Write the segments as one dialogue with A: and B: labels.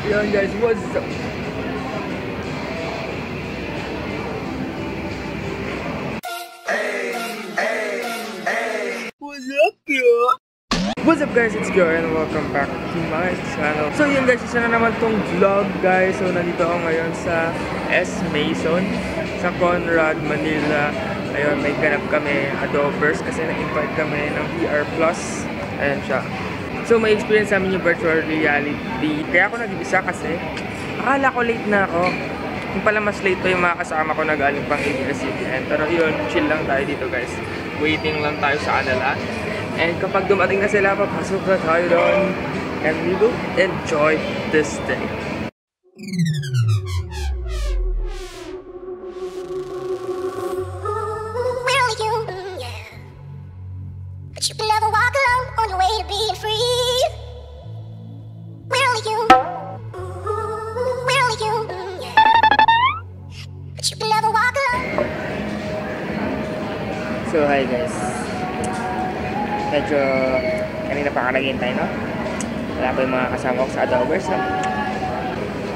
A: Yan guys, what's up? What's up, yo? What's up guys, it's Gio and welcome back to my channel. So yun guys, isa na naman tong vlog guys. So nandito ako ngayon sa S. Mason sa Conrad, Manila. Ayun, may ganap kami adobers kasi na-invite kami ng VR Plus. Ayan siya. So may experience namin yung virtual reality. Kaya ako nag-ibisa kasi akala ko late na ako. Yung pala mas late pa yung mga kasama ko na galing pang ABS-CBN. Pero yun, chill lang tayo dito guys. Waiting lang tayo sa kanila. And kapag dumating na sila, papasok na tayo doon. And we will enjoy this day.
B: Where are you? Yeah. But you can never walk alone on your way to being free. Where are you? Where are you? Yeah. But you can never walk alone.
A: So hi guys. Medyo kanina pa naghihintay, no? Wala pa yung mga kasama ko sa adobers, no?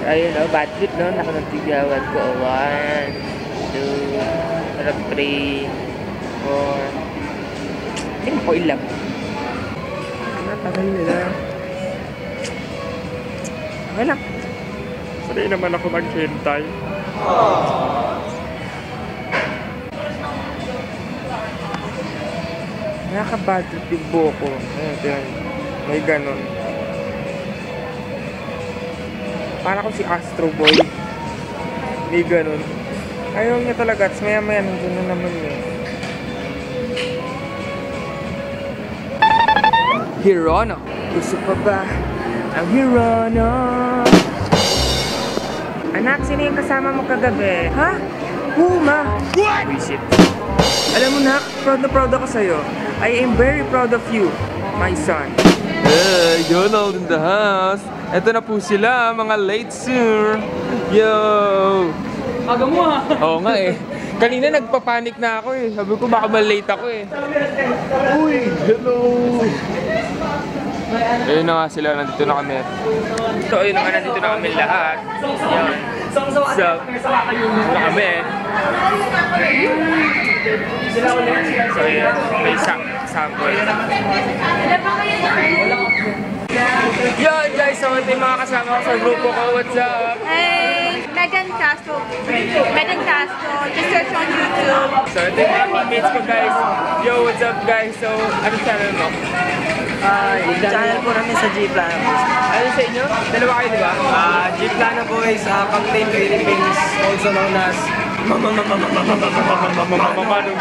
A: Ayun, no? Bad trip, no? Nakanagtigawan ko. 1, 2, 3, 4. Tingnan ko ilang. Tagal nila. Okay lang. Sorry naman ako maghintay. Nakaka-bad trip yung buko. Ayun, may ganon. Para ko si Astro Boy. May ganon. Ayaw niya talaga. At maya-maya nandun na naman yun. Hirono. Gusto pa ba ang Hirono? Anak, sino yung kasama mo kagabi? Ha? Huma! What? Visit. Alam mo na, proud na proud ako sa'yo. I am very proud of you, my son.
C: Hey, Donald in the house. Eto na po sila, mga late sir. Yo!
A: Aga mo ha?
C: Oo nga eh. Kanina nagpapanik na ako eh. Sabi ko baka mal-late ako eh.
A: Uy, hello!
C: Ayun na nga sila, nandito na kami.
A: So, ayun na nga, nandito na kami lahat. Yan. So, na kami. So, yun. May sample. Yo guys, so ito yung mga kasama ko sa grupo ko. What's up?
D: Hey, Megan Castro. Megan Castro. Just search on YouTube.
A: So ito yung mga teammates ko guys. Yo, what's up guys? So, anong channel mo?
E: Yung channel po namin sa G-Plano po.
A: Ano sa inyo? Dalawa kayo, di ba?
E: G-Plano po is Content Philippines, also known as
A: Manong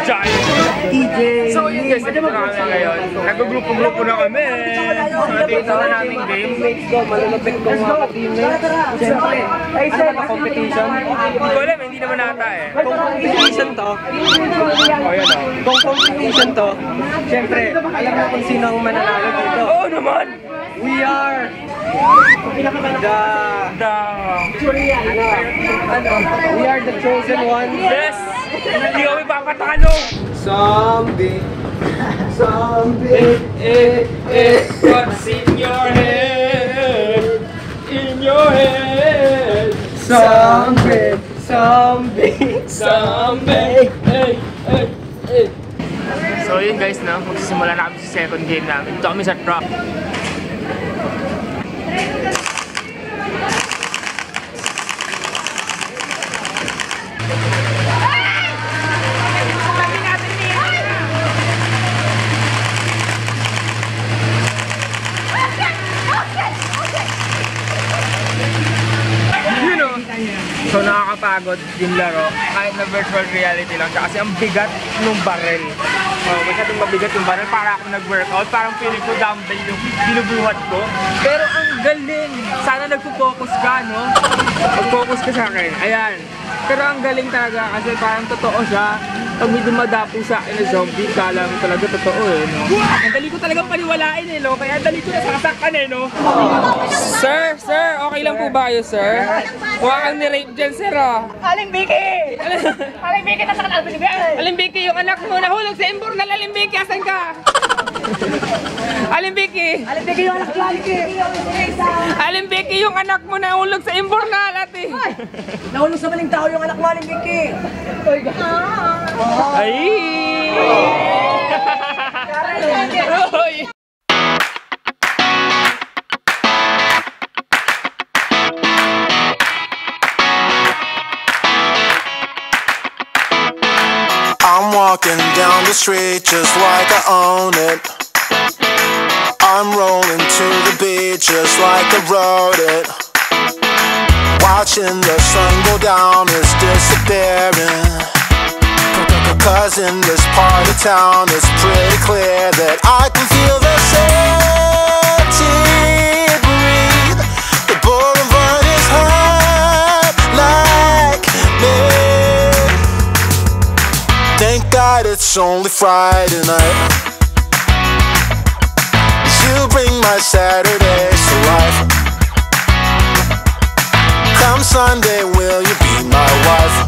A: Giant. So yun guys, dito na kami ngayon. Nag-grupo-grupo na kami. So dito na naming game.
E: Malulupit kong mga teammates. Siyempre, ano ba competition?
A: Hindi ko alam, hindi naman nata eh.
E: Kung competition to,
A: O yan o.
E: kung competition to, siyempre, alam mo kung sino ang mananalo dito.
A: Oo naman!
E: We are we are the chosen ones.
A: Yes! Hindi kami papatalo!
E: Zombie.
A: What's in your head? In your head?
E: Zombie.
A: Hey, hey, hey. So yun guys, no? Magsisimula na kami sa second game namin. Dito kami sa truck. So nakakapagod yung laro kahit na virtual reality lang siya kasi ang bigat ng barrel. Masyadong mabigat yung barrel para ako nag-workout. Parang feeling ko dumbbell yung binubuhat ko. Pero ang galing! Sana nagpo-focus ka, no? Mag-focus ka sa akin. Ayan. Pero ang galing talaga kasi parang totoo siya. Pag may dumadapo sa akin na zombie, kala mo talaga totoo eh, no? Ang dali ko talagang paniwalain eh, no? Kaya ang dali ko nasasaktan eh, no? Sir, okay lang po ba kayo, sir? Huwag kang ni-rape dyan, sir, oh.
D: Aling Vicky! Aling Vicky, nasa kanal binibigay!
A: Aling Vicky, yung anak mo nahulog sa imbornal. Aling Vicky, asan ka?
C: Aling Vicky!
E: Alam, bigay yung anak ko,
C: Aling Vicky, yung anak mo na ulog sa imbornal, ate!
E: Nahulog sa maling tao yung anak mo, Aling Vicky.
C: Ay! Uy!
F: I'm walking down the street just like I own it. I'm rolling to the beat just like I wrote it. Watching the sun go down is disappearing. Cause in this part of town it's pretty clear that I can feel the city breathe. The boulevard is hot like me. Thank God it's only Friday night. You bring my Saturdays to life. Come Sunday, will you be my wife?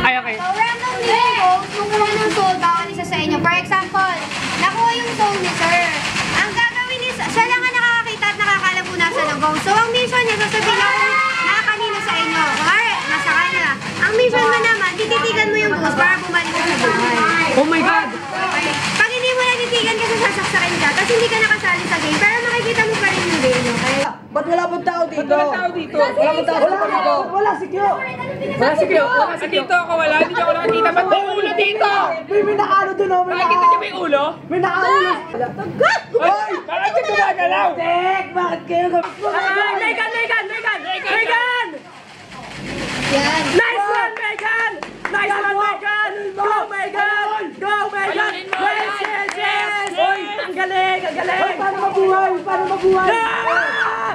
C: Ay, okay.
B: So, randomly goals, kung kuha ng soul, bawal isa sa inyo. For example, nakuha yung soul ni sir. Ang gagawin ni siya lang ang nakakakita at nakakalam po nasa lubong. So, ang mission niya, sasabihin ako na kanino sa inyo. Kumari, nasa kanya. Ang mission mo naman, tititigan mo yung ghost para bumalik ka sa buhay.
E: Oh my God!
B: Okay. Pag hindi mo natitigan kasi sasaksakin ka, tapos hindi ka nakasali sa game, pero makikita mo pa rin yung game, okay?
E: Ba't wala bang tao dito?
C: Ba't walang tao dito?
E: Wala bang tao dito? Wala si Kyo.
C: Wala si Kyo. Dito ako wala. Hindi ako nakakita. Ba't may ulo dito?
E: May nakano dun, oh.
C: Nakakita niyo may ulo?
E: May nakaulo.
C: Ay! Bakit ka gumagalaw?
E: Tek, bakit kayo?
C: Megan!
B: Yan.
C: Nice one, Megan! Nice one, Megan! Go, Megan! Go, Megan! Yes! Uy! Ang galing! Ang galing!
E: Paano mabuhay? Paano mabuhay?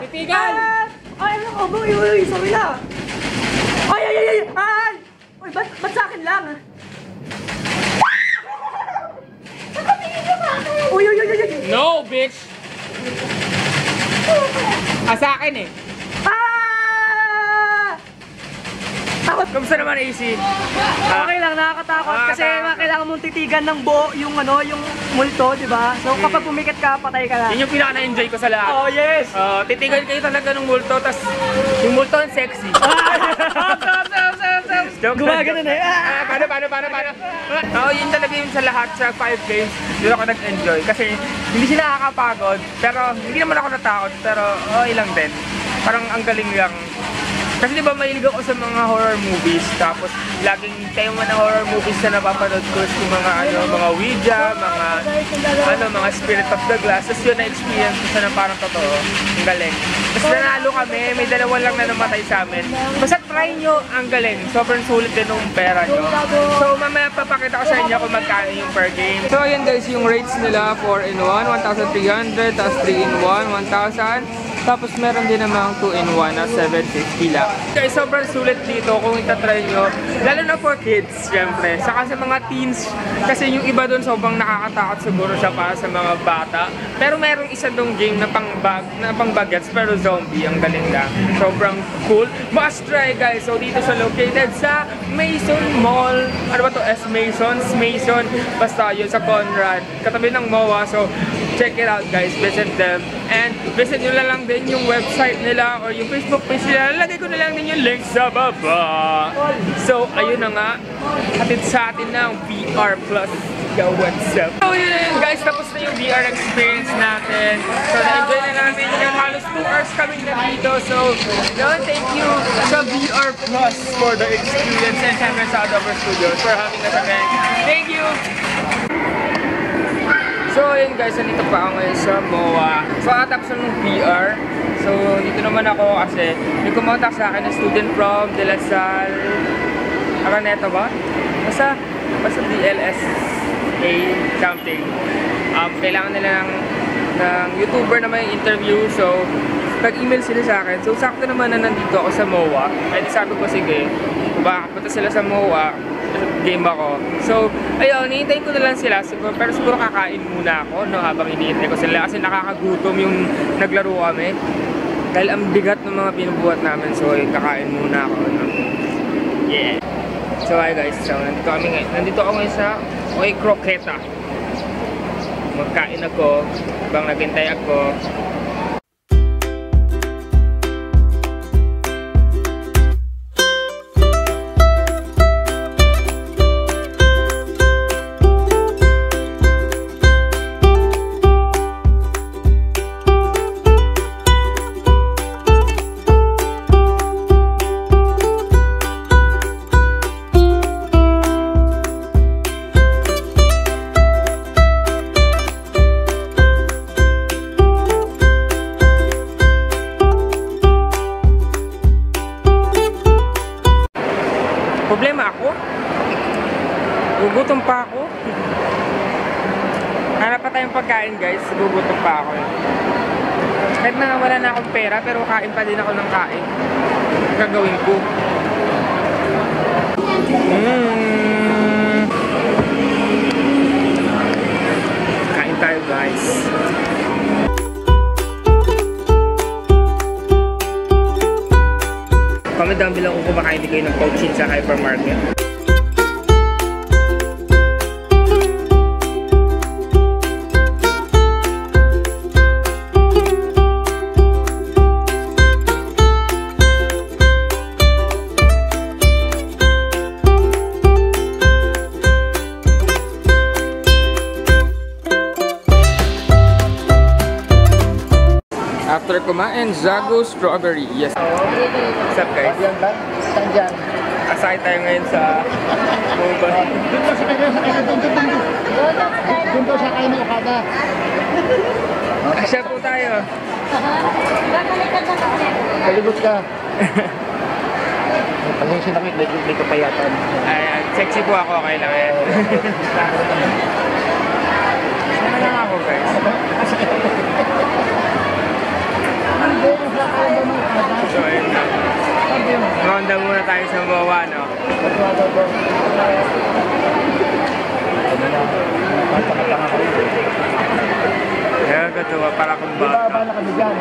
C: Titigan!
E: Ay, ano ko? Uy, sorry na. Ay! Uy, ba't sa akin lang? Uy!
C: No, bitch! Sa akin eh. Kamusta naman, AC?
E: Okay lang, nakakatakot kasi kailangan mong titigan ng buo yung yung multo, di ba? So kapag pumikat ka, patay ka na.
C: Yun yung pinaka-na-enjoy ko sa lahat.
E: Oh, yes!
C: Titigan kayo talaga ng multo, tas yung multo ang sexy.
E: Gumagano na eh.
C: Paano? Oo, yun talaga yun sa lahat sa 5 games. Doon ako nag-enjoy kasi hindi sila nakakapagod, pero hindi naman ako natakot, pero okay lang din. Parang ang galing lang. Kasi di ba mahilig ako sa mga horror movies, tapos laging tema ng horror movies na napapanood ko yung mga Ouija, mga Spirit of the Glass. Tapos yun na-experience ko sa na parang totoo. Ang galing. Tapos nanalo kami, may dalawa lang na namatay sa amin. Basta try nyo, ang galing. Sobrang sulit din ng pera nyo. So mamaya papakita ko sa inyo kung magkano yung per game. So ayan guys, yung rates nila 4-in-1, 1,300, tapos 3-in-1, 1,000. Tapos meron din namang 2-in-1 na 750 lang. Guys, sobrang sulit dito kung itatry nyo. Lalo na for kids, syempre. Saka sa mga teens, kasi yung iba doon sobrang nakakatakot siguro siya para sa mga bata. Pero merong isa dong game na pang-bagets, pero zombie. Ang galing lang. Sobrang cool. Must try guys. So dito siya located sa Mason Mall. Ano ba to? Masons? Mason. Basta yun sa Conrad. Katabi ng MOA. So check it out guys. Visit them. And visit nyo lang din yung website nila or yung Facebook page nila. Lagay ko na lang din yung link sa baba. So, ayun na nga. Hatid sa atin ng VR Plus. Yo, what's up? So, yun guys. Tapos na yung VR experience natin. So, na-enjoy na namin yung halos 2 hours kami na dito. So, yun, thank you sa VR Plus for the experience and syempre sa Adobe Studios for having us again. Thank you! So ayun guys, nandito pa ako ngayon sa MOA. So katapos ng VR. So dito naman ako kasi may kumontak sa akin na student from De La Salle Araneta ba? Basta DLSA something. Kailangan nila ng YouTuber na may interview. So nag-email sila sa akin. So sakto naman na nandito ako sa MOA. Ay sabi ko sige, baka punta sila sa MOA. Game ako. So, ayun, hinihintay ko na lang sila siguro, pero siguro kakain muna ako no, habang hinihintay ko sila kasi nakakagutom yung naglaro kami. Dahil ang bigat ng mga binubuhat namin, so kakain muna ako. No? Yeah. So, hi guys. So, nandito ako ngayon sa Croqueta. magkain ako, habang naghintay ako. Problema ako? Gugutom pa ako? Hanap pa tayong pagkain guys, gugutom pa ako. Kahit na wala na akong pera, pero kain pa din ako ng kain. Gagawin ko. Kain tayo guys. Comment down below kung kumakain din kayo ng poachin sa hypermarket. After kumain, Zago Strawberry. Yes. What's up guys? Aside tayo ngayon sa Mobile.
G: Doon daw siya kayo ng Okada.
C: Asya po tayo.
G: Kalibot ka. Pag-ingsin ako, hindi ko payatan.
C: Ayan, sexy po ako, okay lang yan. Sana lang ako guys. So ayun na. Ronda muna tayo sa MOA, no? Kaya katuwa, para kung bata.
G: Bala kami dyan.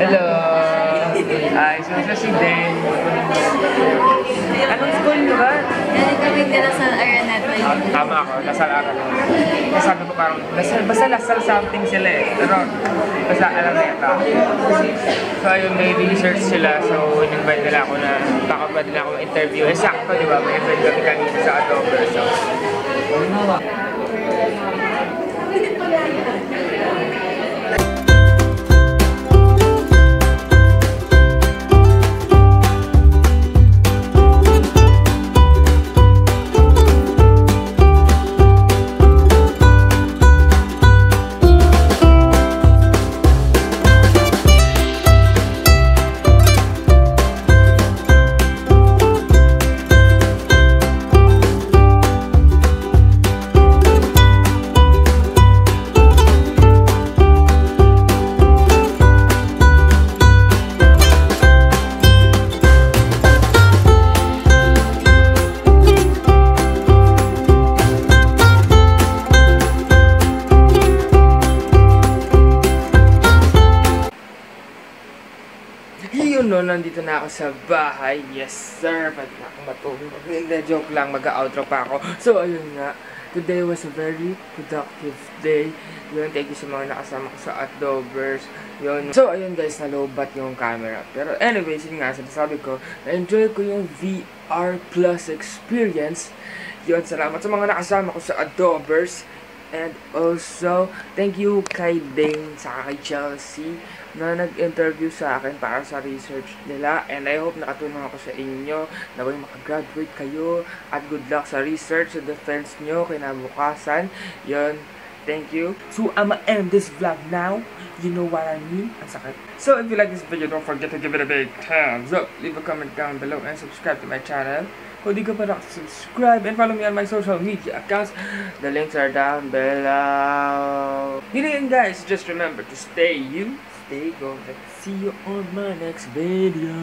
C: Hello! Ay, so si Den. Anong school nyo ba?
D: Kami din sa Araneta.
C: Tama ako, Lasal Araneta. Sabi ko parang, basta Lasal something sila eh. Pero, basta Araneta. So ayun, may research sila. So, in-invite nila ako na baka pa nila ako interview. Eh, sakto, di ba? May event kami kanina sa Adobe. So, yun no, nandito na ako sa bahay. Yes sir, pwede na akong matulog. Hindi, joke lang, mag-outro pa ako. So ayun nga, today was a very productive day. Yun, thank you sa mga nakasama ko sa Adobers. Yun. So ayun guys, nalobat yung camera. Pero anyways, yun nga, sabi ko, na-enjoy ko yung VR Plus experience. Yun, salamat sa mga nakasama ko sa Adobers. And also, thank you kay Dane sa kay Chelsea na nag-interview sa akin para sa research nila. And I hope nakatulong ako sa inyo na makagraduate kayo. At good luck sa research, sa defense nyo, kinabukasan. Yun, thank you. So, I'ma end this vlog now. You know what I mean? Ang sakit. So, if you like this video, don't forget to give it a big thumbs up. Leave a comment down below and subscribe to my channel. Kung di ka pa subscribe and follow me on my social media accounts, the links are down below. Yun guys, just remember to stay you, stay golden. See you on my next video.